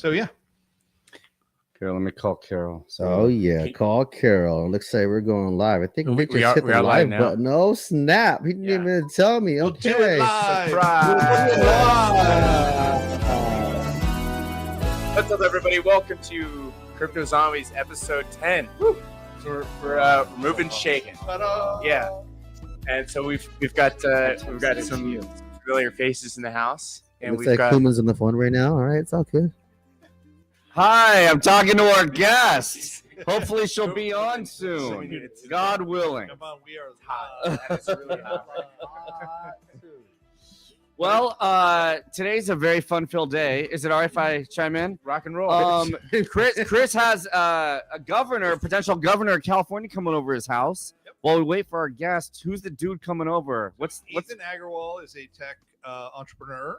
So yeah. Here, let me call Carole. Oh yeah, call Carole. Looks like we're going live. I think We Nick just are- hit we the are live live now. button. Oh snap! He didn't even tell me. We'll do it Okay, live. What's up, everybody? Welcome to CryptoZombies episode 10. Woo! So we're moving, shaking. Yeah, and so we've got some familiar faces in the house, and looks we've like got. Hooman's on the phone right now. All right, it's all good. Hi, I'm talking to our guest. Hopefully she'll be on soon. God willing. Come on, we are hot. It's really hot. Well, today's a very fun-filled day. Is it all right if I chime in? Rock and roll. Chris has a potential governor of California coming over his house. Yep. While we wait for our guest, who's the dude coming over? What's Ethan Agarwal is a tech entrepreneur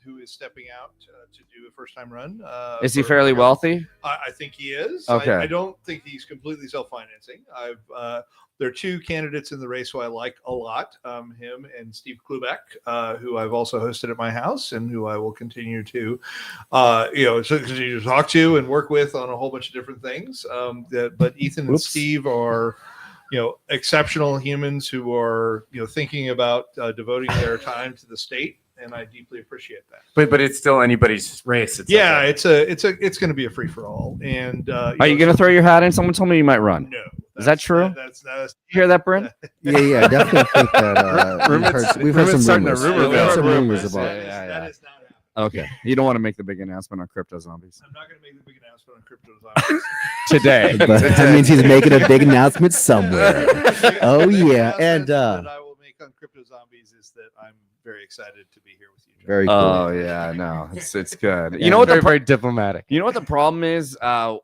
who is stepping out to do a first-time run. Is he fairly wealthy? I think he is. Okay. I don't think he's completely self-financing. There are two candidates in the race who I like a lot, him and Steve Klubeck, who I've also hosted at my house and who I will continue to, continue to talk to and work with on a whole bunch of different things. But Ethan and Steve are, exceptional humans who are, thinking about devoting their time to the state. And I deeply appreciate that. But it's still anybody's race. It's it's going to be a free for all. And are you going to throw your hat in? Someone told me you might run. No. Is that true? That's you hear that, Bryn? Yeah, I definitely think that we've heard some rumors. We've heard some rumors about it. That is not happening. Okay, you don't want to make the big announcement on CryptoZombies. I'm not going to make the big announcement on CryptoZombies today. But that means he's making a big announcement somewhere. Oh yeah, and that I will make on CryptoZombies is that I'm very excited to be here with you. Very cool. Oh yeah, no, it's good. Yeah, You know what? Very diplomatic. You know what the problem is?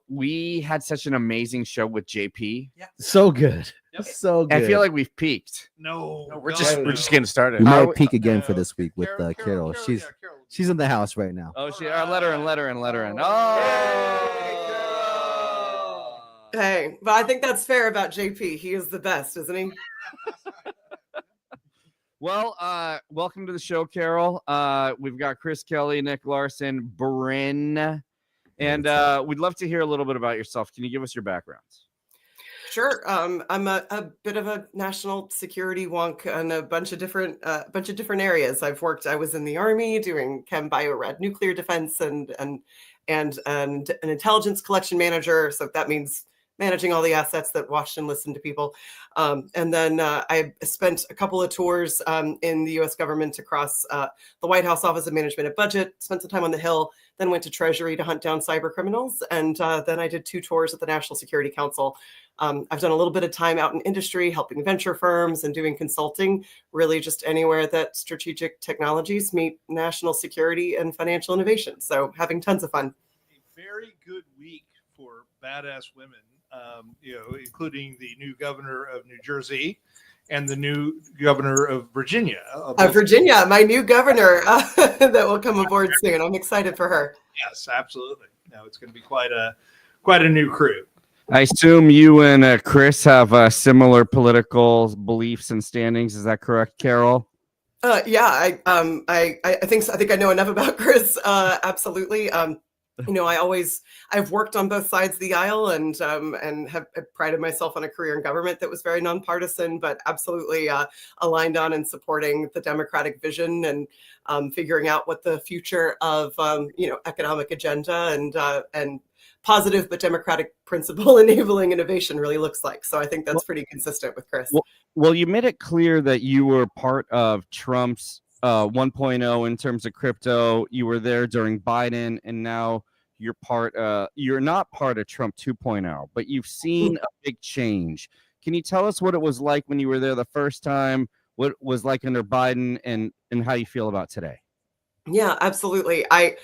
We had such an amazing show with JP. So good. Yep. So good. I feel like we've peaked. No, We're just getting started. we might I- peak again for this week with Carole. Carole. She's in the house right now. Oh, let her in. Oh. Hey, but I think that's fair about JP. He is the best, isn't he? Well, welcome to the show, Carole. We've got Chris Kelly, Nick Larson, Bryn, and we'd love to hear a little bit about yourself. Can you give us your backgrounds? Sure. I'm a bit of a national security wonk in a bunch of different areas. I was in the Army doing chem bio rad nuclear defense and an intelligence collection manager. So that means managing all the assets that watched and listened to people. And then I spent a couple of tours in the U.S. government across the White House Office of Management and Budget, spent some time on the Hill, then went to Treasury to hunt down cyber criminals. And then I did 2 tours at the National Security Council. I've done a little bit of time out in industry, helping venture firms and doing consulting, really just anywhere that strategic technologies meet national security and financial innovation. So having tons of fun. A very good week for badass women. Including the new governor of New Jersey and the new governor of Virginia. Virginia, my new governor that will come aboard soon. I'm excited for her. Yes, absolutely. No, it's going to be quite a new crew. I assume you and Chris have similar political beliefs and standings. Is that correct, Carole? Yeah, I think I know enough about Chris. Absolutely. I've worked on both sides of the aisle and have prided myself on a career in government that was very nonpartisan, but absolutely aligned on and supporting the Democratic vision and figuring out what the future of economic agenda and positive but democratic principle enabling innovation really looks like. So I think that's pretty consistent with Chris. Well, you made it clear that you were part of Trump's 1.0 in terms of crypto. You were there during Biden, and now you're not part of Trump 2.0, but you've seen a big change. Can you tell us what it was like when you were there the first time, what it was like under Biden, and how you feel about today? Yeah, absolutely. I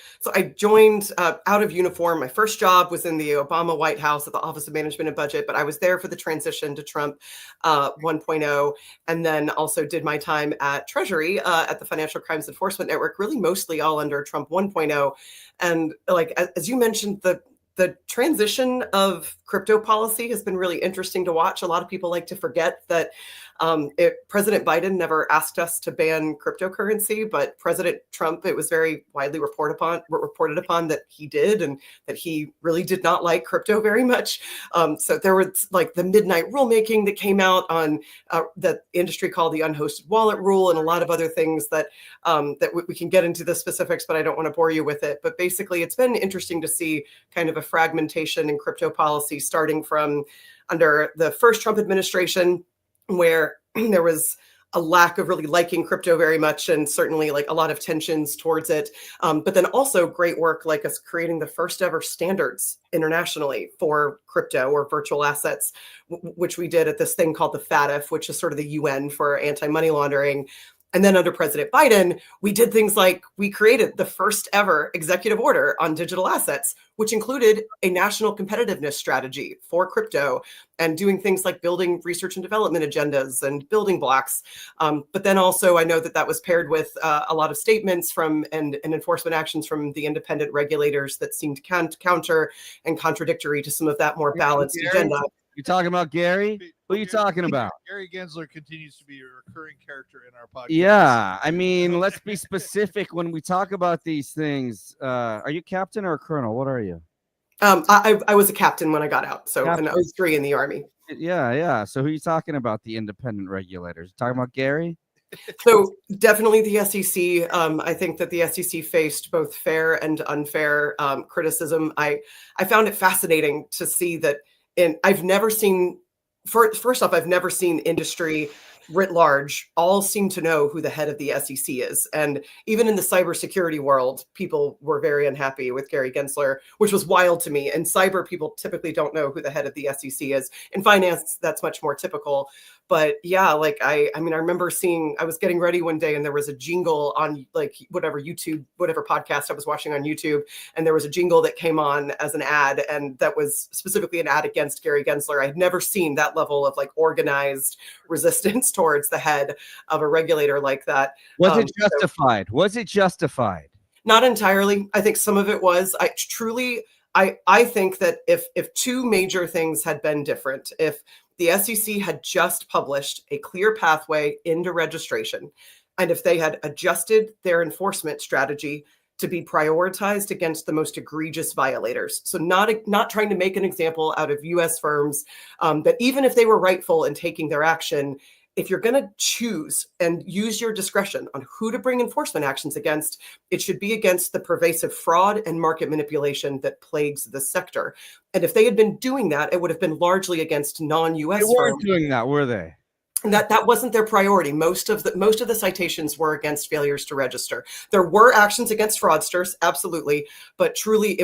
joined out of uniform. My first job was in the Obama White House at the Office of Management and Budget, but I was there for the transition to Trump 1.0, and then also did my time at Treasury at the Financial Crimes Enforcement Network, really mostly all under Trump 1.0. And like as you mentioned, the transition of crypto policy has been really interesting to watch. A lot of people like to forget that President Biden never asked us to ban cryptocurrency, but President Trump, it was very widely reported upon that he did, and that he really did not like crypto very much. So there was like the midnight rulemaking that came out on that industry called the unhosted wallet rule, and a lot of other things that we can get into the specifics, but I don't want to bore you with it. But basically, it's been interesting to see kind of a fragmentation in crypto policy starting from under the first Trump administration, where there was a lack of really liking crypto very much, and certainly like a lot of tensions towards it. But then also great work like us creating the first ever standards internationally for crypto or virtual assets, which we did at this thing called the FATF, which is sort of the UN for anti-money laundering. And then under President Biden, we did things like we created the first ever executive order on digital assets, which included a national competitiveness strategy for crypto and doing things like building research and development agendas and building blocks. But then also I know that was paired with a lot of statements from and enforcement actions from the independent regulators that seemed counter and contradictory to some of that more balanced agenda. You talking about Gary? Who are you talking about? Gary Gensler continues to be a recurring character in our podcast. Yeah, I mean, let's be specific when we talk about these things. Are you captain or a colonel? What are you? I was a captain when I got out, so Captain. and I was 3 in the Army. Yeah. So who are you talking about? The independent regulators? Talking about Gary? So definitely the SEC. I think that the SEC faced both fair and unfair criticism. I found it fascinating to see that. And I've never seen, first off, I've never seen industry writ large all seem to know who the head of the SEC is. And even in the cybersecurity world, people were very unhappy with Gary Gensler, which was wild to me. In cyber, people typically don't know who the head of the SEC is. In finance, that's much more typical. But yeah, like I mean, I remember I was getting ready one day and there was a jingle on like whatever podcast I was watching on YouTube. And there was a jingle that came on as an ad, and that was specifically an ad against Gary Gensler. I had never seen that level of like organized resistance towards the head of a regulator like that. Was it justified? Was it justified? Not entirely. I think some of it was. I think that if two major things had been different, if the SEC had just published a clear pathway into registration, and if they had adjusted their enforcement strategy to be prioritized against the most egregious violators. So not trying to make an example out of US firms, that even if they were rightful in taking their action, if you're going to choose and use your discretion on who to bring enforcement actions against, it should be against the pervasive fraud and market manipulation that plagues the sector. And if they had been doing that, it would have been largely against non-US firms. They weren't doing that, were they? That wasn't their priority. Most of the citations were against failures to register. There were actions against fraudsters, absolutely, but truly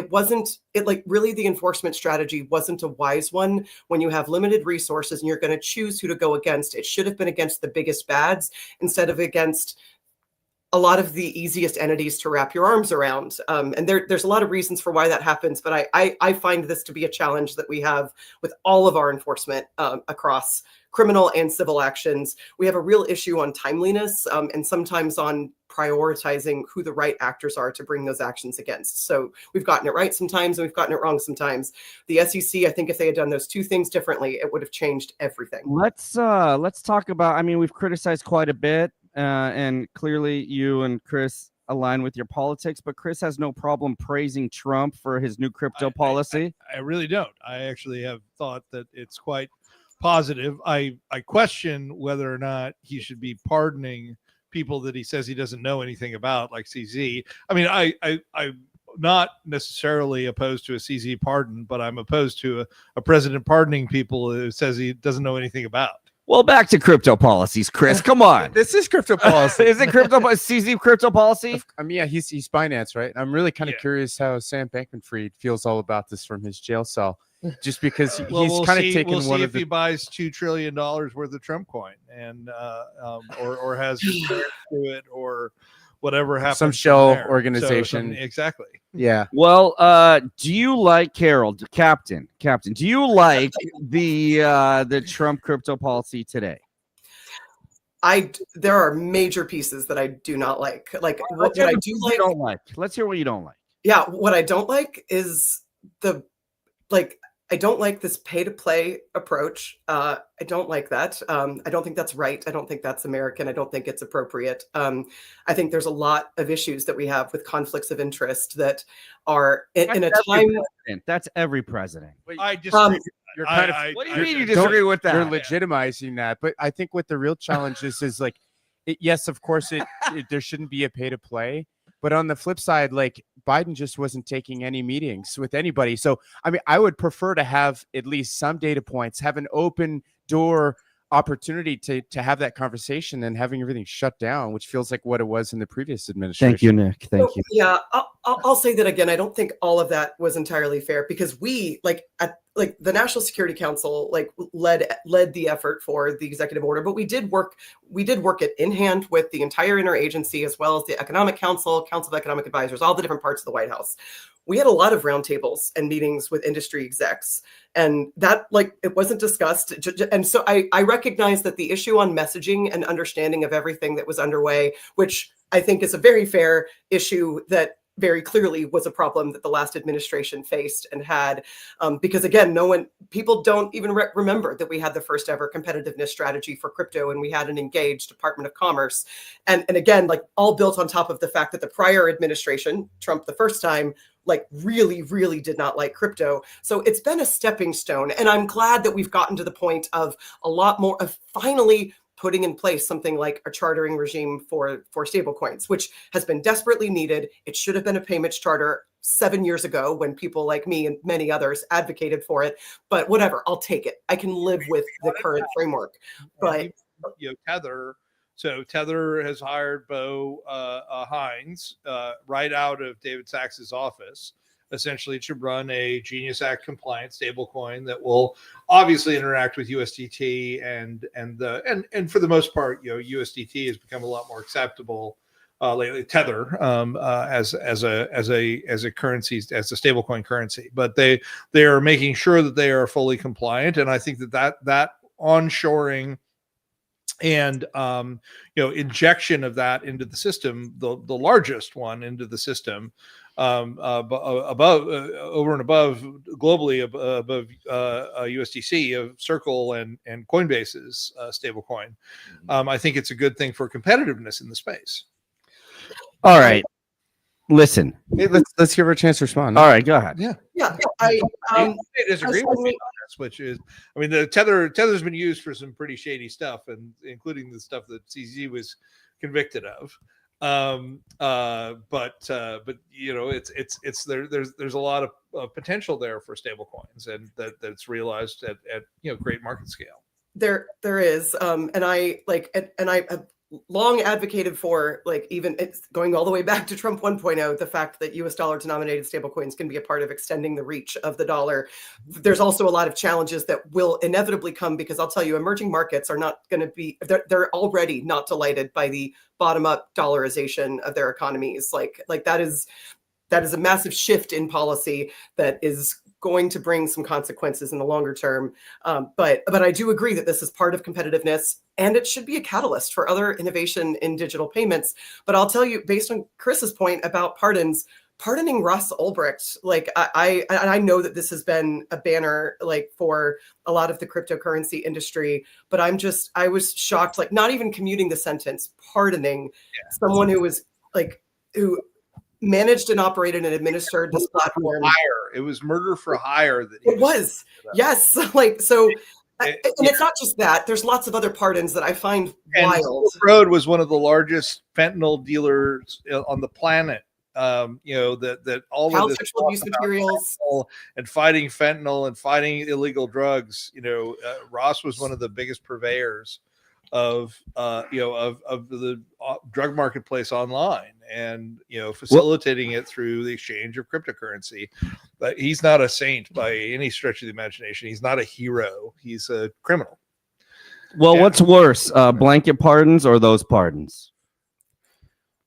really the enforcement strategy wasn't a wise one when you have limited resources and you're going to choose who to go against. It should have been against the biggest bads instead of against a lot of the easiest entities to wrap your arms around. And there's a lot of reasons for why that happens, but I find this to be a challenge that we have with all of our enforcement across criminal and civil actions. We have a real issue on timeliness and sometimes on prioritizing who the right actors are to bring those actions against. So we've gotten it right sometimes and we've gotten it wrong sometimes. The SEC, I think if they had done those two things differently, it would have changed everything. Let's talk about, I mean, we've criticized quite a bit and clearly you and Chris align with your politics, but Chris has no problem praising Trump for his new crypto policy. I really don't. I actually have thought that it's quite positive. I question whether or not he should be pardoning people that he says he doesn't know anything about, like CZ. I mean, I'm not necessarily opposed to a CZ pardon, but I'm opposed to a president pardoning people who says he doesn't know anything about. Well, back to crypto policies, Chris. Come on. This is crypto policy. Is it CZ crypto policy? I mean, yeah, he's Binance, right? I'm really kind of curious how Sam Bankman-Fried feels all about this from his jail cell. Just because he's kind of taken we'll one see of if he buys $2 trillion worth of Trump coin and or has to it or whatever happens. Some shell there. organization. Exactly. Yeah. Well, do you like Carole, Captain? Do you like the Trump crypto policy today? There are major pieces that I do not like. Like what I do like. Let's hear what you don't like. Yeah, what I don't like is I don't like this pay-to-play approach. I don't like that. I don't think that's right. I don't think that's American. I don't think it's appropriate. I think there's a lot of issues that we have with conflicts of interest that are in a time. That's every president. I disagree. You're kind of. What do you mean you disagree with that? You're legitimizing that, but I think what the real challenge is like, yes, of course, there shouldn't be a pay to play, but on the flip side, like Biden just wasn't taking any meetings with anybody. So I mean, I would prefer to have at least some data points, have an open door opportunity to have that conversation and having everything shut down, which feels like what it was in the previous administration. Thank you, Nick. Thank you. Yeah, I'll say that again. I don't think all of that was entirely fair because we the National Security Council led the effort for the executive order, but we did work it in hand with the entire interagency as well as the Economic Council, Council of Economic Advisors, all the different parts of the White House. We had a lot of roundtables and meetings with industry execs, and that it wasn't discussed. And so I recognize that the issue on messaging and understanding of everything that was underway, which I think is a very fair issue that very clearly was a problem that the last administration faced and had, because again, people don't even remember that we had the first ever competitiveness strategy for crypto, and we had an engaged Department of Commerce, and again, all built on top of the fact that the prior administration, Trump the first time, really, really did not like crypto. So it's been a stepping stone, and I'm glad that we've gotten to the point of a lot more of finally putting in place something like a chartering regime for stablecoins, which has been desperately needed. It should have been a payments charter 7 years ago when people like me and many others advocated for it. But whatever, I'll take it. I can live with the current framework. But Tether. So Tether has hired Bo Hines right out of David Sachs's office, essentially to run a Genius Act compliant stablecoin that will obviously interact with USDT and for the most part, USDT has become a lot more acceptable lately. Tether as a currency, as a stablecoin currency, but they are making sure that they are fully compliant, and I think that onshoring and injection of that into the system, the largest one into the system, over and above globally above USDC of Circle and Coinbase's stablecoin. I think it's a good thing for competitiveness in the space. All right, listen. Hey, let's give her a chance to respond. All right, go ahead. Yeah. I disagree with me on this, which is, I mean, the Tether's been used for some pretty shady stuff, and including the stuff that CZ was convicted of. But it's there's a lot of potential there for stable coins, and that's realized at great market scale. There is, and I have long advocated for, even it's going all the way back to Trump 1.0, the fact that US dollar denominated stablecoins can be a part of extending the reach of the dollar. There's also a lot of challenges that will inevitably come, because I'll tell you, emerging markets are not going to be, they're already not delighted by the bottom up dollarization of their economies. That is a massive shift in policy that is going to bring some consequences in the longer term. But I do agree that this is part of competitiveness, and it should be a catalyst for other innovation in digital payments. But I'll tell you, based on Chris's point about pardoning Ross Ulbricht, I know that this has been a banner for a lot of the cryptocurrency industry, but I was shocked, not even commuting the sentence, pardoning someone who was who managed and operated and administered this platform. It was murder for hire. It was. Yes. So, and it's not just that. There's lots of other pardons that I find wild. Silk Road was one of the largest fentanyl dealers on the planet. That all child of this sexual abuse materials and fighting fentanyl and fighting illegal drugs. Ross was one of the biggest purveyors of the drug marketplace online, and facilitating it through the exchange of cryptocurrency. But he's not a saint by any stretch of the imagination. He's not a hero. He's a criminal. Well, what's worse, blanket pardons or those pardons?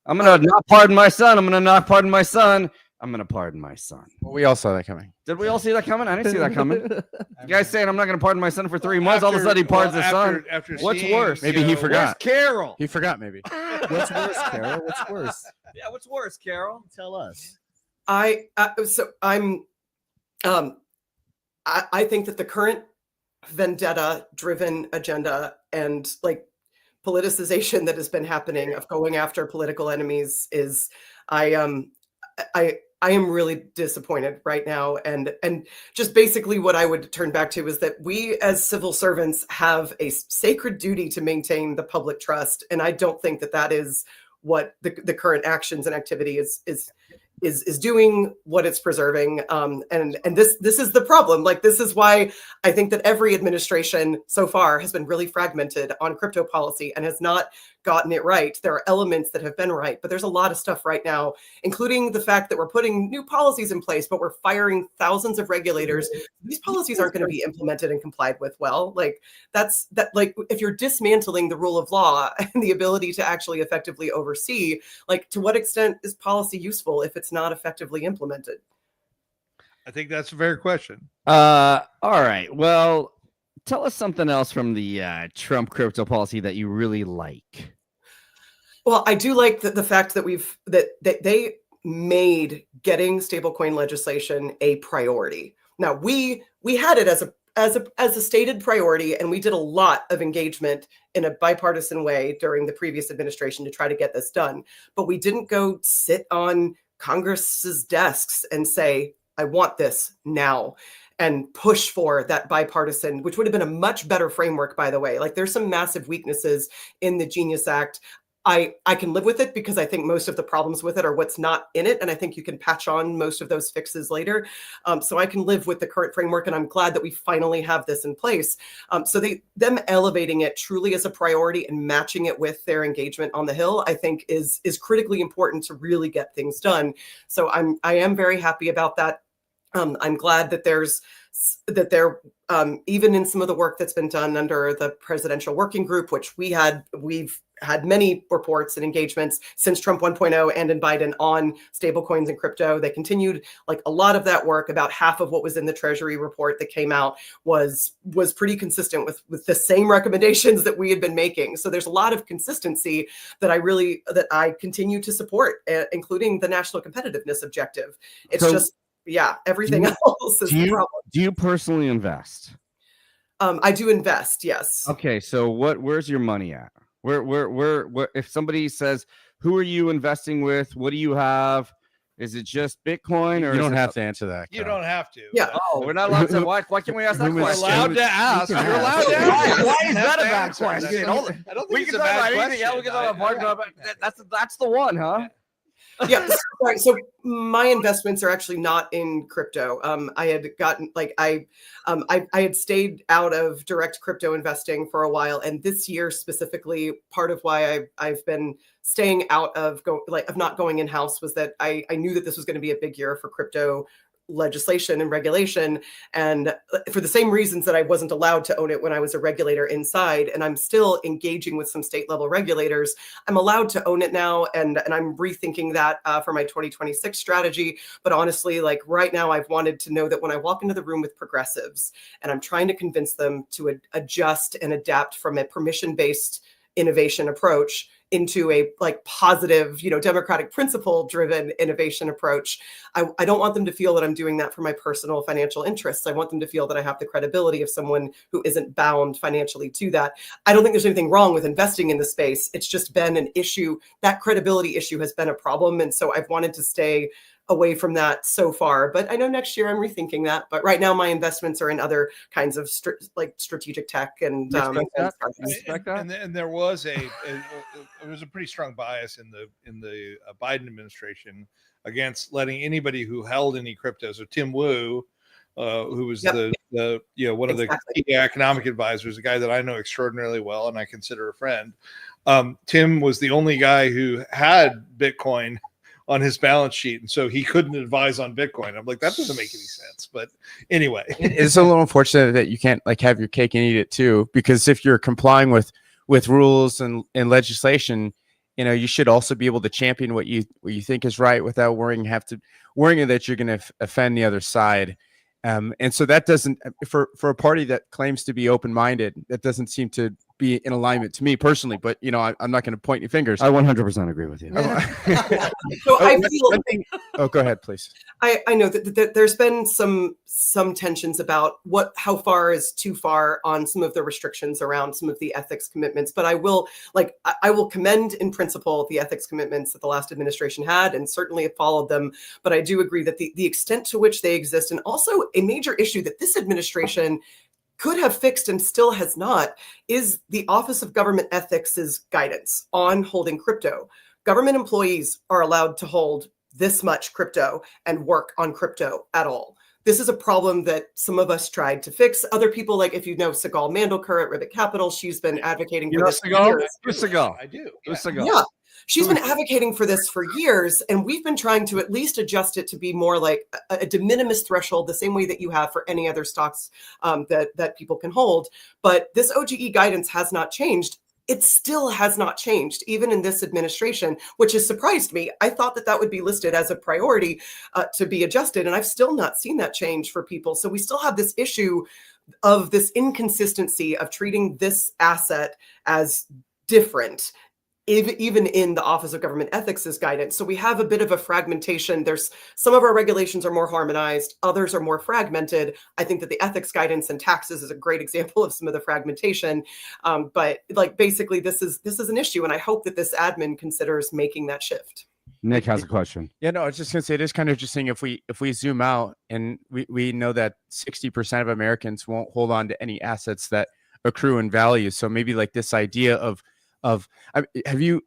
I'm gonna not pardon my son. I'm gonna not pardon my son. I'm gonna pardon my son. Well, we all saw that coming. Did we all see that coming? I didn't see that coming. You guys saying I'm not gonna pardon my son for 3 months. All of a sudden he pardons his son. What's worse? Maybe he forgot. Carole. He forgot. Maybe. What's worse, Carole? What's worse? Yeah, what's worse, Carole? Tell us. I'm I think that the current vendetta-driven agenda and like politicization that has been happening of going after political enemies is, I am really disappointed right now. And just basically what I would turn back to is that we as civil servants have a sacred duty to maintain the public trust. And I don't think that that is what the current actions and activity is doing, what it's preserving. And this is the problem. Like, this is why I think that every administration so far has been really fragmented on crypto policy and has not gotten it right. There are elements that have been right, but there's a lot of stuff right now, including the fact that we're putting new policies in place, but we're firing thousands of regulators. These policies aren't going to be implemented and complied with well. Like, like, if you're dismantling the rule of law and the ability to actually effectively oversee, like, to what extent is policy useful if it's not effectively implemented? I think that's a fair question. All right. Well, tell us something else from the Trump crypto policy that you really like. Well, I do like the fact that that they made getting stablecoin legislation a priority. Now, we had it as a stated priority, and we did a lot of engagement in a bipartisan way during the previous administration to try to get this done. But we didn't go sit on Congress's desks and say, I want this now, and push for that bipartisan, which would have been a much better framework, by the way. Like, there's some massive weaknesses in the Genius Act. I can live with it because I think most of the problems with it are what's not in it. And I think you can patch on most of those fixes later. So I can live with the current framework, and I'm glad that we finally have this in place. So them elevating it truly as a priority and matching it with their engagement on the Hill, I think is critically important to really get things done. So I am very happy about that. I'm glad that there, even in some of the work that's been done under the presidential working group, which we've had many reports and engagements since Trump 1.0 and in Biden on stablecoins and crypto. They continued, like, a lot of that work. About half of what was in the Treasury report that came out was pretty consistent with the same recommendations that we had been making. So there's a lot of consistency that I continue to support, including the national competitiveness objective. It's everything else is the problem. Do you personally invest? I do invest, yes. Okay, so where's your money at? Where if somebody says, who are you investing with? What do you have? Is it just Bitcoin, or you don't have to answer that? You don't have to. Yeah. Oh, we're not allowed to. Why can't we ask that We're question? allowed to ask. You're allowed to ask. Why is that a bad Answer. question? I don't think We it's can a talk about bad anything. Yeah, we can talk about that's the one, huh? Yeah. Sorry. So my investments are actually not in crypto. I had gotten I had stayed out of direct crypto investing for a while, and this year specifically, part of why I've been staying out of not going in house was that I knew that this was going to be a big year for crypto legislation and regulation, and for the same reasons that I wasn't allowed to own it when I was a regulator inside, and I'm still engaging with some state level regulators, I'm allowed to own it now, and I'm rethinking that for my 2026 strategy. But honestly, like, right now, I've wanted to know that when I walk into the room with progressives and I'm trying to convince them to adjust and adapt from a permission-based innovation approach into a positive, democratic principle driven innovation approach, I don't want them to feel that I'm doing that for my personal financial interests. I want them to feel that I have the credibility of someone who isn't bound financially to that. I don't think there's anything wrong with investing in the space. It's just been an issue. That credibility issue has been a problem. And so I've wanted to stay away from that so far, but I know next year I'm rethinking that. But right now my investments are in other kinds of strategic tech and and there was a pretty strong bias in the Biden administration against letting anybody who held any crypto. So Tim Wu, who was one of the key economic advisors, a guy that I know extraordinarily well and I consider a friend. Tim was the only guy who had Bitcoin on his balance sheet, and so he couldn't advise on Bitcoin. I'm like, that doesn't make any sense. But anyway, it's a little unfortunate that you can't have your cake and eat it too, because if you're complying with rules and legislation, you should also be able to champion what you think is right without worrying that you're going to offend the other side. And so that doesn't, for a party that claims to be open-minded, that doesn't seem to be in alignment to me personally, but I'm not going to point any fingers. I 100% agree with you. So I feel. Oh, go ahead, please. I know that there's been some tensions about how far is too far on some of the restrictions around some of the ethics commitments, but I will commend in principle the ethics commitments that the last administration had, and certainly have followed them. But I do agree that the extent to which they exist, and also a major issue that this administration could have fixed and still has not, is the Office of Government Ethics' guidance on holding crypto. Government employees are allowed to hold this much crypto and work on crypto at all. This is a problem that some of us tried to fix. Other people, like if you know Sigal Mandelker at Ribbit Capital, she's been advocating for this for years. I do. Yeah. She's been advocating for this for years, and we've been trying to at least adjust it to be more like a de minimis threshold, the same way that you have for any other stocks that people can hold. But this OGE guidance has not changed. It still has not changed, even in this administration, which has surprised me. I thought that would be listed as a priority to be adjusted, and I've still not seen that change for people. So we still have this issue of this inconsistency of treating this asset as different, even in the Office of Government Ethics' guidance. So we have a bit of a fragmentation. There's some of our regulations are more harmonized, others are more fragmented. I think that the ethics guidance and taxes is a great example of some of the fragmentation. But basically this is an issue, and I hope that this admin considers making that shift. Nick has a question. Yeah, no, I was just gonna say it is kind of interesting if we zoom out, and we know that 60% of Americans won't hold on to any assets that accrue in value. So maybe like this idea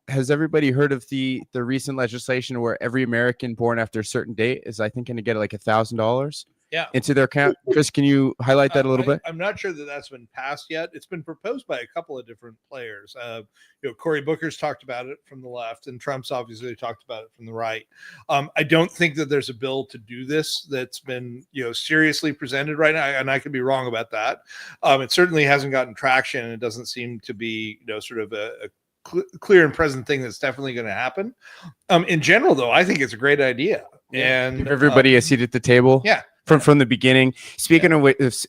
has everybody heard of the recent legislation where every American born after a certain date is, I think, going to get like $1,000 into their account? Chris, can you highlight that a little bit? I'm not sure that that's been passed yet. It's been proposed by a couple of different players. Cory Booker's talked about it from the left, and Trump's obviously talked about it from the right. I don't think that there's a bill to do this that's been seriously presented right now, and I could be wrong about that. It certainly hasn't gotten traction, and it doesn't seem to be sort of a clear and present thing that's definitely going to happen. In general, though, I think it's a great idea, and give everybody a seat at the table. Yeah. From the beginning. Speaking of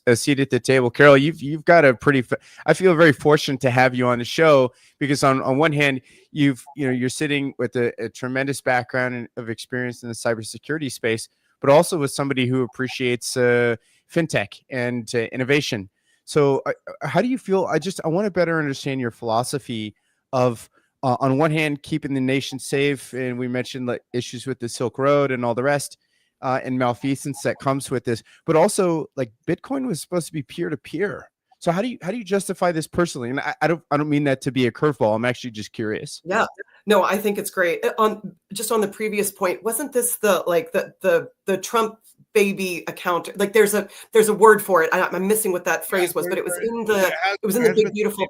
a seat at the table, Carole, you've got a pretty. I feel very fortunate to have you on the show because on one hand, you're sitting with a tremendous background of experience in the cybersecurity space, but also with somebody who appreciates fintech and innovation. So, how do you feel? I want to better understand your philosophy of, on one hand, keeping the nation safe, and we mentioned like issues with the Silk Road and all the rest. And malfeasance that comes with this, but also like Bitcoin was supposed to be peer-to-peer. So how do you justify this personally? And I don't mean that to be a curveball. I'm actually just curious. Yeah, no, I think it's great. On the previous point, wasn't this the Trump baby account? Like there's a word for it. I'm missing what that phrase was, but it was in the big beautiful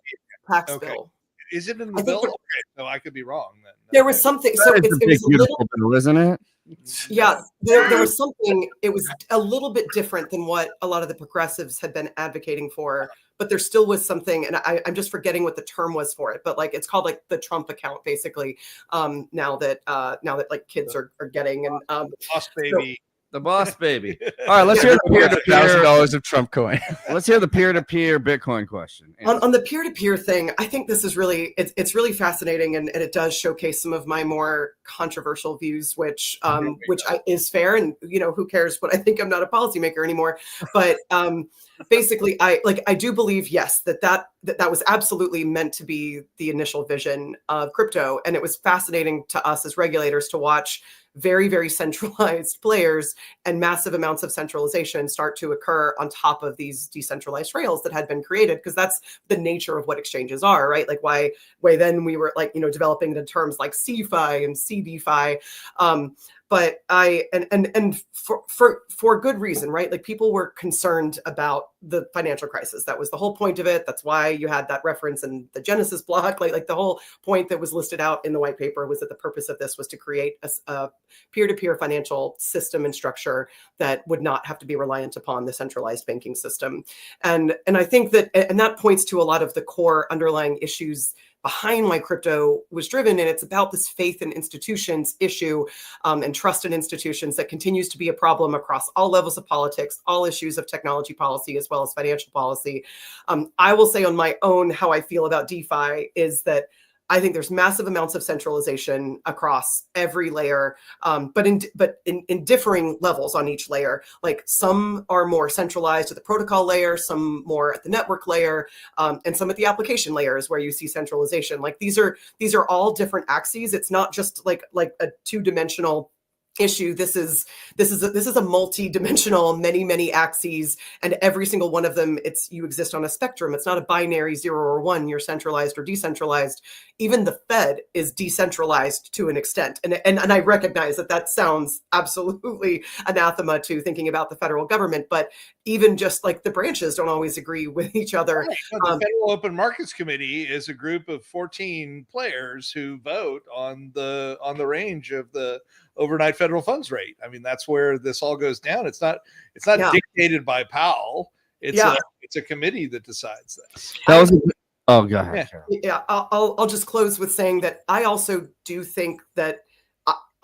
tax bill. Is it in the bill? Okay, so I could be wrong then. There was something. So it was a little bill, isn't it? Yeah, there was something. It was a little bit different than what a lot of the progressives had been advocating for, but there still was something, and I'm just forgetting what the term was for it. But like it's called like the Trump account, basically. Now that like kids are getting and boss baby. The boss baby. All right, let's hear the peer-to-peer $1,000 of Trump coin. Let's hear the peer-to-peer Bitcoin question. On the peer-to-peer thing, I think this is really it's really fascinating, and it does showcase some of my more controversial views, which is fair. And who cares what I think? I'm not a policymaker anymore. But basically, I do believe that was absolutely meant to be the initial vision of crypto, and it was fascinating to us as regulators to watch very, very centralized players and massive amounts of centralization start to occur on top of these decentralized rails that had been created, because that's the nature of what exchanges are, right? Like why then we were developing the terms like CeFi and CDFi. But for good reason, right? Like people were concerned about the financial crisis. That was the whole point of it. That's why you had that reference in the Genesis blog. Like the whole point that was listed out in the white paper was that the purpose of this was to create a peer-to-peer financial system and structure that would not have to be reliant upon the centralized banking system. And I think that, and that points to a lot of the core underlying issues behind why crypto was driven. And it's about this faith in institutions issue and trust in institutions that continues to be a problem across all levels of politics, all issues of technology policy, as well as financial policy. I will say on my own, how I feel about DeFi is that I think there's massive amounts of centralization across every layer, but in differing levels on each layer. Like some are more centralized at the protocol layer, some more at the network layer, and some at the application layer is where you see centralization. Like these are all different axes. It's not just like a two-dimensional issue. This is a multi-dimensional, many axes, and every single one of them, you exist on a spectrum. It's not a binary 0 or 1. You're centralized or decentralized. Even the Fed is decentralized to an extent, and I recognize that sounds absolutely anathema to thinking about the federal government, but even just like the branches don't always agree with each other. Right. The Federal Open Markets Committee is a group of 14 players who vote on the range of the overnight federal funds rate. I mean, that's where this all goes down. It's not dictated by Powell. It's a committee that decides this. That was oh, go ahead. Yeah, I'll just close with saying that I also do think that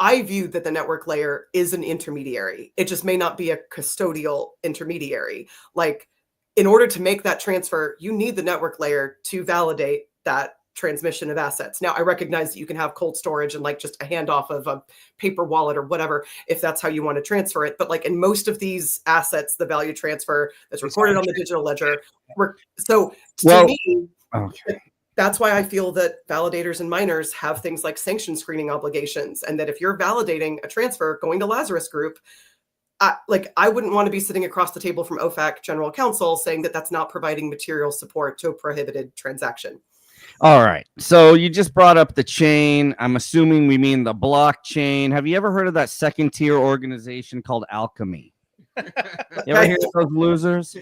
I view that the network layer is an intermediary. It just may not be a custodial intermediary. Like, in order to make that transfer, you need the network layer to validate that transmission of assets. Now, I recognize that you can have cold storage and like just a handoff of a paper wallet or whatever, if that's how you want to transfer it. But like in most of these assets, the value transfer that's recorded on the digital ledger. So to me, that's why I feel that validators and miners have things like sanction screening obligations. And that if you're validating a transfer going to Lazarus Group, I wouldn't want to be sitting across the table from OFAC General Counsel saying that that's not providing material support to a prohibited transaction. All right. So you just brought up the chain. I'm assuming we mean the blockchain. Have you ever heard of that second tier organization called Alchemy? You ever hear of those losers?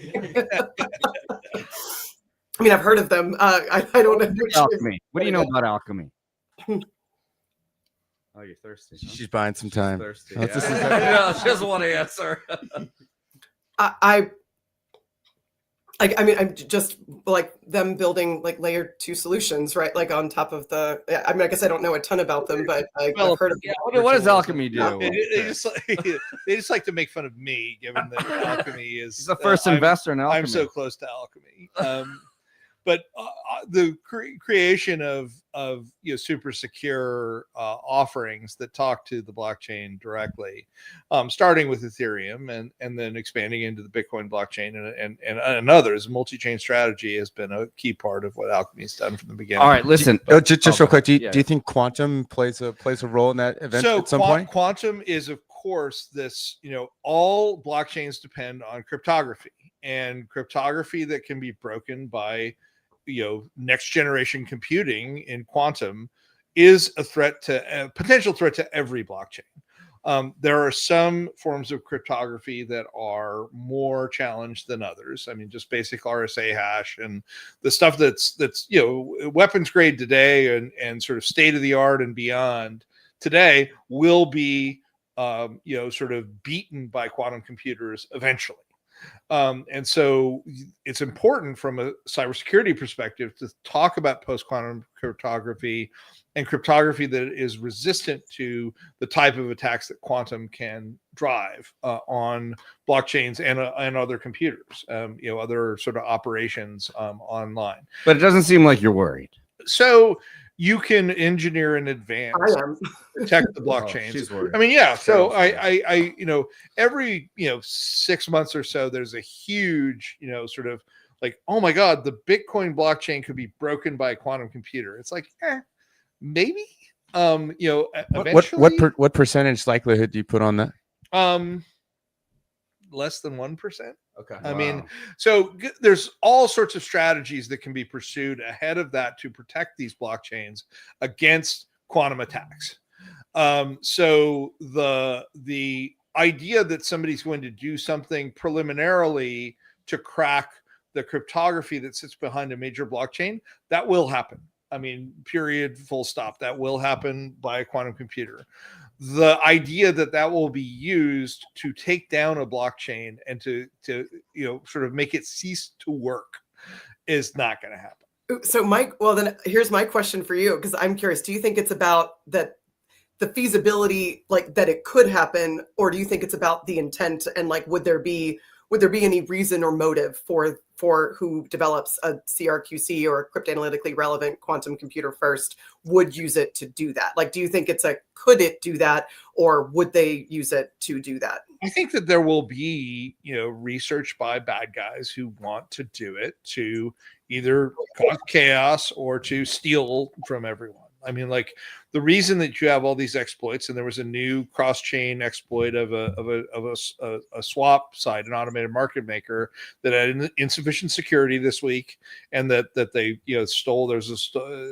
I mean, I've heard of them. I don't know. Alchemy. What do you know about Alchemy? Oh, you're thirsty. Huh? She's buying some time. Thirsty. No, she doesn't want to answer. I mean, I'm just like them building like layer 2 solutions, right? Like on top of I mean, I guess I don't know a ton about them, but I've heard of them. What does Alchemy do? They just like to make fun of me, given that Alchemy is He's the first investor in Alchemy. I'm so close to Alchemy. But the creation of super secure offerings that talk to the blockchain directly, starting with Ethereum and then expanding into the Bitcoin blockchain and others, multi-chain strategy has been a key part of what Alchemy's done from the beginning. All right, listen. Just real quick, do you think quantum plays a role in that event at some point? Quantum is, of course, this. All blockchains depend on cryptography, and cryptography that can be broken by next generation computing in quantum is a potential threat to every blockchain. There are some forms of cryptography that are more challenged than others. I mean, just basic RSA hash and the stuff that's weapons grade today and sort of state of the art and beyond today will be sort of beaten by quantum computers eventually. And so it's important from a cybersecurity perspective to talk about post-quantum cryptography and cryptography that is resistant to the type of attacks that quantum can drive on blockchains and other computers, other sort of operations online. But it doesn't seem like you're worried. So you can engineer in advance, protect the blockchains. She's worried. I mean, yeah. So I every 6 months or so, there's a huge, sort of like, oh my God, the Bitcoin blockchain could be broken by a quantum computer. It's like, maybe. Eventually, what percentage likelihood do you put on that? Less than 1%. Okay. I mean, so there's all sorts of strategies that can be pursued ahead of that to protect these blockchains against quantum attacks. So the idea that somebody's going to do something preliminarily to crack the cryptography that sits behind a major blockchain, that will happen. I mean, period, full stop. That will happen by a quantum computer. The idea that will be used to take down a blockchain and to sort of make it cease to work is not going to happen. So Mike, well then here's my question for you, because I'm curious. Do you think it's about that the feasibility, like that it could happen, or do you think it's about the intent, and like would there be any reason or motive for who develops a CRQC or a cryptanalytically relevant quantum computer first would use it to do that? Like, do you think it's a could it do that, or would they use it to do that? I think that there will be, research by bad guys who want to do it to either cause chaos or to steal from everyone. I mean, like the reason that you have all these exploits, and there was a new cross-chain exploit of a swap site, an automated market maker that had insufficient security this week, and that they stole.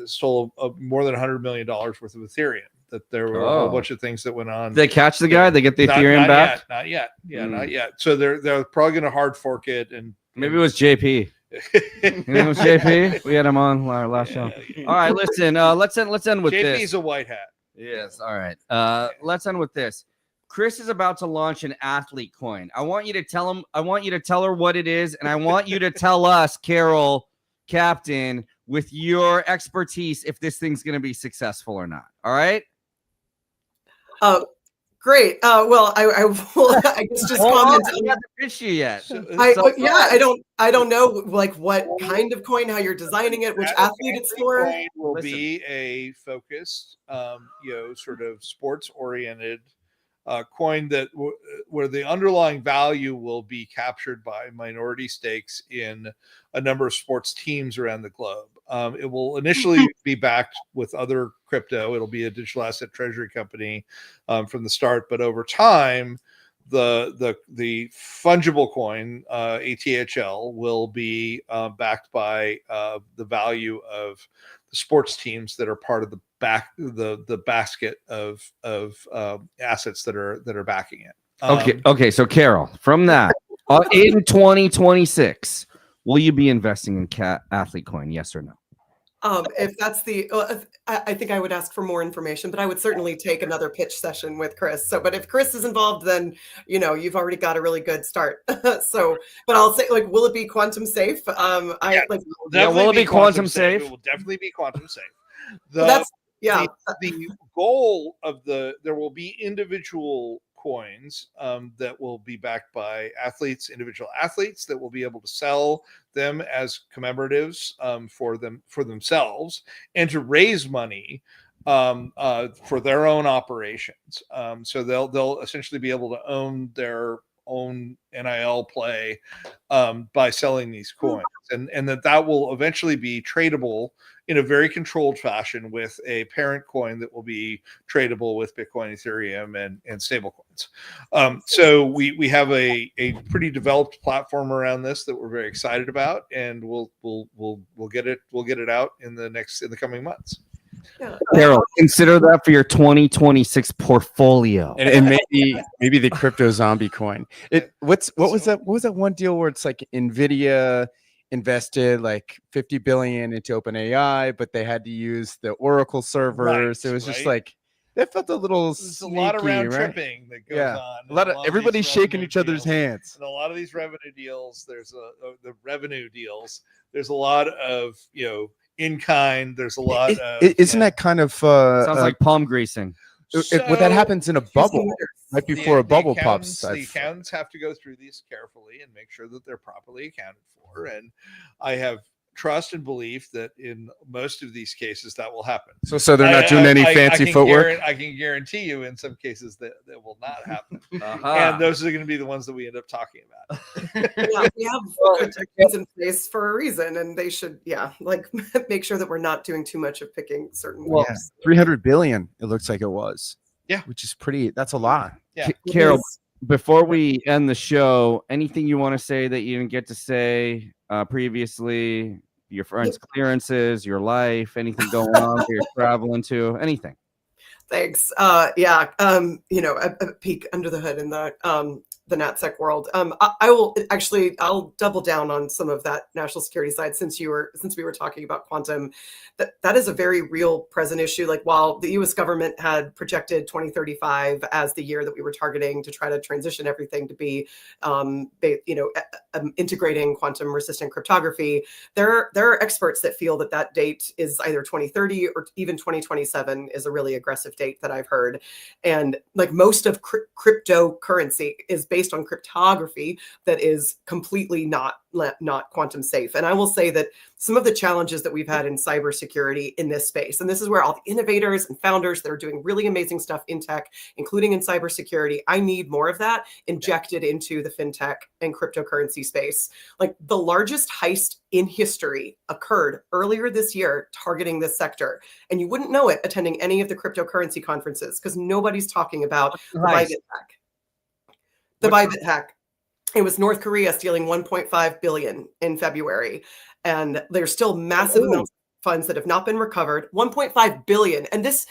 Stole more than $100 million worth of Ethereum. That there were a whole bunch of things that went on. Did they catch the guy? They get the Ethereum back? Not yet. Yeah, not yet. So they're probably going to hard fork it, and maybe it was JP. It was JP. We had him on our last show. All right, listen. Let's end with this. JP's a white hat. Yes. All right. Let's end with this. Chris is about to launch an athlete coin. I want you to tell him. I want you to tell her what it is, and I want you to tell us, Carole, Captain, with your expertise, if this thing's going to be successful or not. All right. Great. Well, I will. I guess just comment. I haven't pitched you yet. I don't know like what kind of coin, how you're designing it, which athlete it's for. Will be a focused, sort of sports oriented coin that where the underlying value will be captured by minority stakes in a number of sports teams around the globe. It will initially be backed with other crypto. It'll be a digital asset treasury company from the start, but over time, the fungible coin ATHL will be backed by the value of the sports teams that are part of the basket of assets that are backing it. Okay. So Carole, from that, in 2026, will you be investing in athlete coin? Yes or no? If that's I think I would ask for more information, but I would certainly take another pitch session with Chris. So, but if Chris is involved, then you've already got a really good start. So, but I'll say, like, will it be quantum safe? Will it be quantum safe? It will definitely be quantum safe. The goal of there will be individual coins that will be backed by individual athletes that will be able to sell them as commemoratives for themselves and to raise money for their own operations. So they'll essentially be able to own their own NIL play by selling these coins, and that will eventually be tradable in a very controlled fashion with a parent coin that will be tradable with Bitcoin, Ethereum, and stable coins. So we have a pretty developed platform around this that we're very excited about, and we'll get it out in the coming months. Yeah. Carole, consider that for your 2026 portfolio, and maybe the crypto zombie coin. What was that one deal where it's like Nvidia invested like 50 billion into OpenAI, but they had to use the Oracle servers. It was just like that felt a little sneaky, a lot of round tripping that goes on. A lot of everybody's shaking each other's hands. And a lot of these revenue deals, there's a lot of in kind. There's a lot of isn't that kind of sounds like palm greasing. What that happens in a bubble right before a bubble pops. The accountants have to go through these carefully and make sure that they're properly accounted for. And I have trust and belief that in most of these cases that will happen. So they're not doing any fancy footwork? I can guarantee you in some cases that will not happen. And those are going to be the ones that we end up talking about. We have protections in place for a reason, and they should, make sure that we're not doing too much of picking certain ones. 300 billion, it looks like it was. Yeah. Which is that's a lot. Yeah. Carole, before we end the show, anything you want to say that you didn't get to say previously, your friends' clearances, your life, anything going on that you're traveling to, anything? Thanks. A peek under the hood in the the NatSec world. I'll double down on some of that national security side since we were talking about quantum. That is a very real present issue. Like while the U.S. government had projected 2035 as the year that we were targeting to try to transition everything to be, integrating quantum resistant cryptography, there are experts that feel that date is either 2030 or even 2027 is a really aggressive date that I've heard. And like most of cryptocurrency is based on cryptography that is completely not quantum safe. And I will say that some of the challenges that we've had in cybersecurity in this space, and this is where all the innovators and founders that are doing really amazing stuff in tech, including in cybersecurity, I need more of that injected into the fintech and cryptocurrency space. Like the largest heist in history occurred earlier this year targeting this sector. And you wouldn't know it attending any of the cryptocurrency conferences because nobody's talking about the Bybit hack. The Bybit hack. It was North Korea stealing 1.5 billion in February. And there's still massive amounts of funds that have not been recovered. 1.5 billion. And this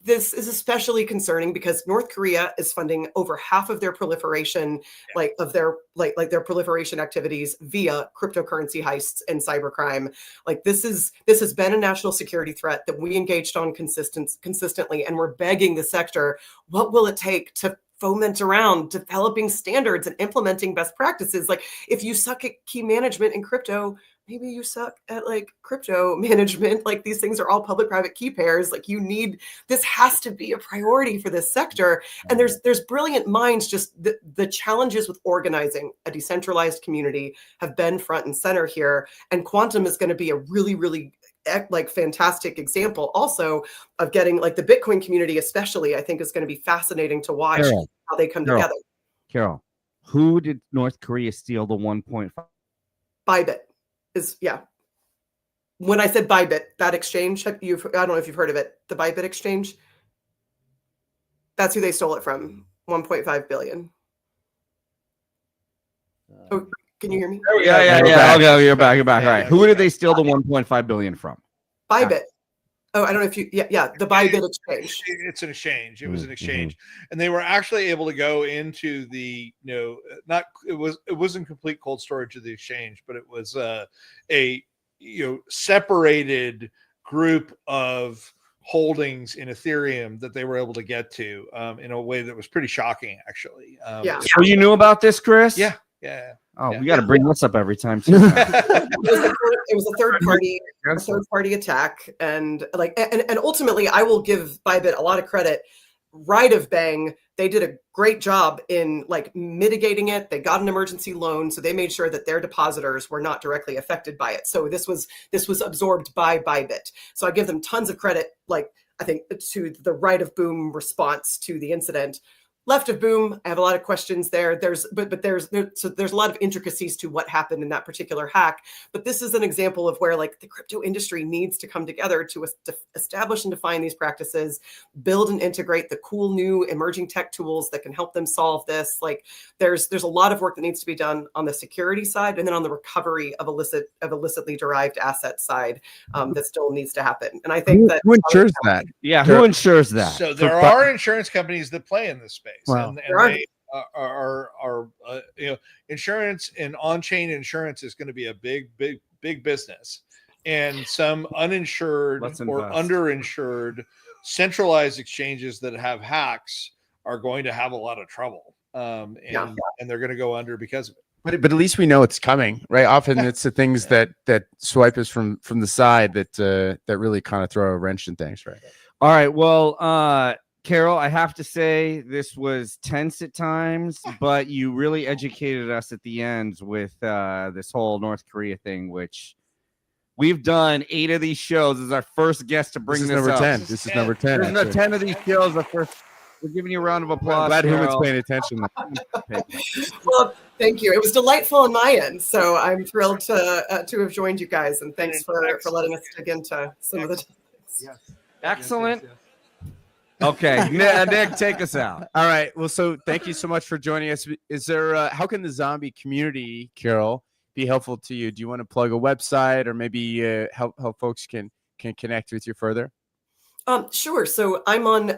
is especially concerning because North Korea is funding over half of their proliferation, their proliferation activities via cryptocurrency heists and cybercrime. Like this has been a national security threat that we engaged on consistently, and we're begging the sector, what will it take to foment around developing standards and implementing best practices? Like if you suck at key management in crypto, maybe you suck at like crypto management. Like these things are all public-private key pairs. Like this has to be a priority for this sector. And there's brilliant minds. Just the challenges with organizing a decentralized community have been front and center here. And quantum is going to be a really, really fantastic example also of getting like the Bitcoin community, especially, I think is going to be fascinating to watch how they come together. Carole, who did North Korea steal the 1.5? Bybit is, when I said Bybit, that exchange, I don't know if you've heard of it, the Bybit exchange, that's who they stole it from. 1.5 billion. Oh, can you hear me? Yeah. Okay, you're back. All right. Who did they steal the 1.5 billion from? Bybit. Oh, I don't know if you, the Bybit exchange. It's an exchange. It was an exchange, and they were actually able to go into the, it wasn't complete cold storage of the exchange, but it was a separated group of holdings in Ethereum that they were able to get to in a way that was pretty shocking, actually. So you knew about this, Chris? Yeah. We got to bring this up every time too. It was a third party attack, and ultimately, I will give Bybit a lot of credit. Right of bang, they did a great job in mitigating it. They got an emergency loan, so they made sure that their depositors were not directly affected by it. So this was absorbed by Bybit. So I give them tons of credit. I think to the right of boom response to the incident. Left of boom, I have a lot of questions there. There's a lot of intricacies to what happened in that particular hack. But this is an example of where the crypto industry needs to come together to establish and define these practices, build and integrate the cool new emerging tech tools that can help them solve this. There's a lot of work that needs to be done on the security side, and then on the recovery of illicitly derived asset side that still needs to happen. And I think who ensures that? Yeah, who ensures that? So there are insurance companies that play in this space. Wow. And they are insurance and on-chain insurance is going to be a big business, and some uninsured or underinsured centralized exchanges that have hacks are going to have a lot of trouble, and they're going to go under because of it. But at least we know it's coming, right? Often it's the things that swipe us from the side that really kind of throw a wrench in things, right? All right. Well, Carole, I have to say this was tense at times, but you really educated us at the end with this whole North Korea thing, which we've done 8 of these shows. This is our first guest to bring this number up. 10. This is number 10. There's 10 of these shows. We're giving you a round of applause. I'm glad Hooman's paying attention. Well, thank you. It was delightful on my end, so I'm thrilled to have joined you guys, and thanks for letting us dig into some of the topics. Yes. Excellent. Okay, Nick, take us out. All right. Well, so thank you so much for joining us. Is there how can the zombie community, Carole, be helpful to you? Do you want to plug a website, or maybe how folks can connect with you further? Sure. So I'm on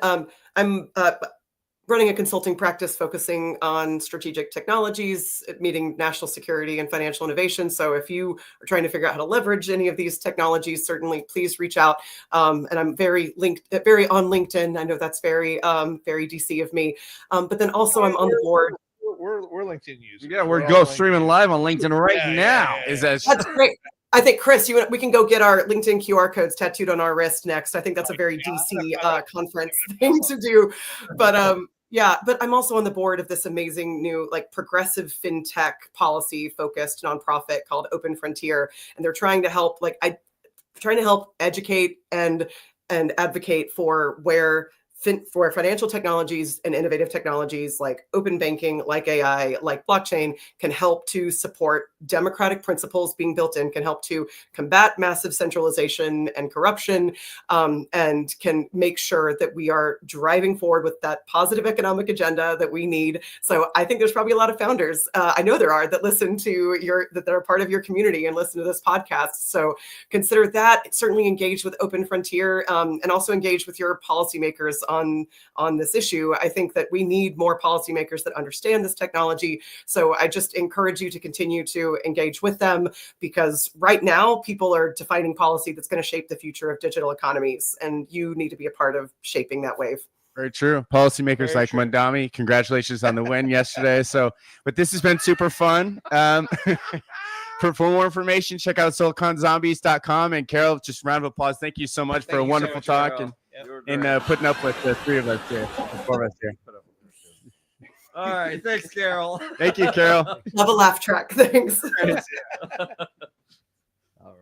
running a consulting practice focusing on strategic technologies, meeting national security and financial innovation. So if you are trying to figure out how to leverage any of these technologies, certainly please reach out. And I'm very on LinkedIn. I know that's very DC of me. But then also I'm on the board. We're LinkedIn users. Yeah, we're go streaming live on LinkedIn right now. Yeah. That's great. I think, Chris, we can go get our LinkedIn QR codes tattooed on our wrist next. I think that's a very DC conference thing to do. But but I'm also on the board of this amazing new progressive fintech policy focused nonprofit called Open Frontier, and they're trying to help educate and advocate for for financial technologies and innovative technologies like open banking, like AI, like blockchain can help to support democratic principles being built in, can help to combat massive centralization and corruption, and can make sure that we are driving forward with that positive economic agenda that we need. So I think there's probably a lot of founders, I know there are, that listen to that are part of your community and listen to this podcast. So consider that, certainly engage with Open Frontier, and also engage with your policymakers on this issue. I think that we need more policymakers that understand this technology. So I just encourage you to continue to engage with them, because right now people are defining policy that's going to shape the future of digital economies, and you need to be a part of shaping that wave. Very true. Policymakers like Mandami, congratulations on the win yesterday. So, but this has been super fun. For more information, check out siliconzombies.com. And Carole, just a round of applause. Thank you so much for a wonderful talk and putting up with the three of us here, the four of us here. All right. Thanks, Carole. Thank you, Carole. Love a laugh track. Thanks. All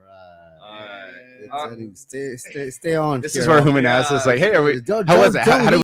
right. Stay on. This is where Hooman asks us, like, hey, how was it? How do